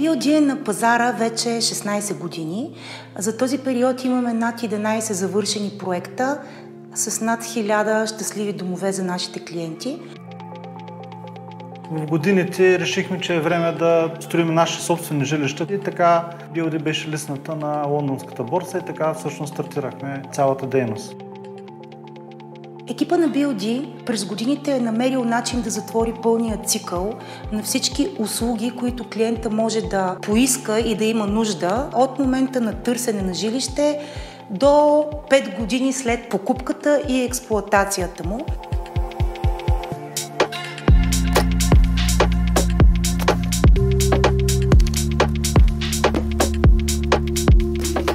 BLG е на пазара вече 16 години. За този период имаме над 11 завършени проекта с над 1000 щастливи домове за нашите клиенти. В годините решихме, че е време да строим наши собствени жилища и така BLG беше листната на лондонската борса и така всъщност стартирахме цялата дейност. Екипа на BLG през годините е намерил начин да затвори пълния цикъл на всички услуги, които клиента може да поиска и да има нужда от момента на търсене на жилище до 5 години след покупката и експлоатацията му.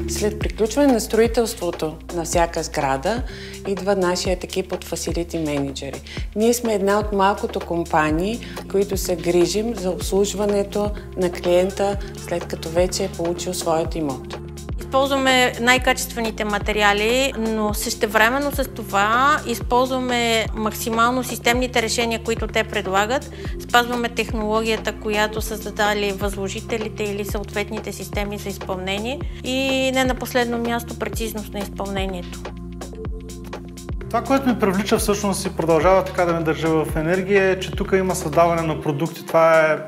След приключване на строителството на всяка сграда идва нашият екип от фасилити менеджери. Ние сме една от малкото компании, които се грижим за обслужването на клиента, след като вече е получил своят имот. Използваме най-качествените материали, но същевременно с това използваме максимално системните решения, които те предлагат. Спазваме технологията, която са задали възложителите или съответните системи за изпълнение и не на последно място прецизност на изпълнението. Това, което ми привлича всъщност и продължава така да ме държа в енергия е, че тук има създаване на продукти. Това е,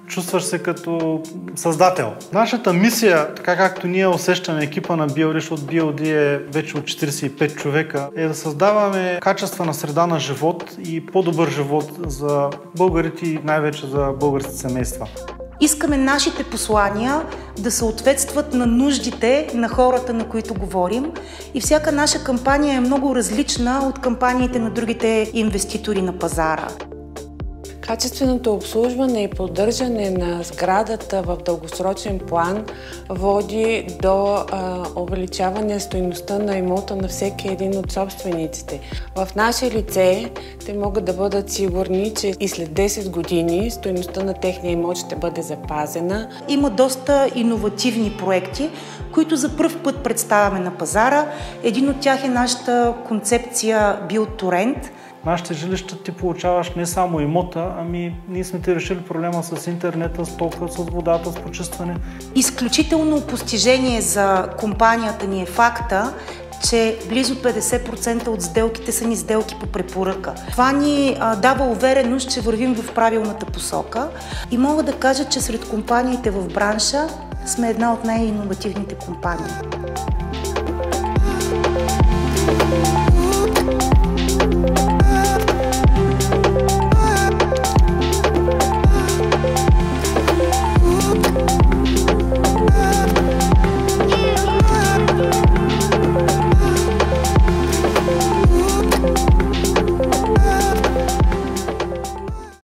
чувстваш се като създател. Нашата мисия, така както ние усещаме екипа на BLG, защото BLG е вече от 45 човека, е да създаваме качествена среда на живот и по-добър живот за българите и най-вече за българските семейства. Искаме нашите послания да съответстват на нуждите на хората, на които говорим, и всяка наша кампания е много различна от кампаниите на другите инвеститори на пазара. Качественото обслужване и поддържане на сградата в дългосрочен план води до увеличаване стойността на имота на всеки един от собствениците. В наше лице те могат да бъдат сигурни, че и след 10 години стойността на техния имот ще бъде запазена. Има доста иновативни проекти, които за пръв път представяме на пазара. Един от тях е нашата концепция Build to Rent. Нашите жилища ти получаваш не само имота, ами ние сме ти решили проблема с интернета, с тока, с водата, с почистване. Изключително постижение за компанията ни е факта, че близо 50% от сделките са ни сделки по препоръка. Това ни дава увереност, че вървим в правилната посока и мога да кажа, че сред компаниите в бранша сме една от най-иновативните компании.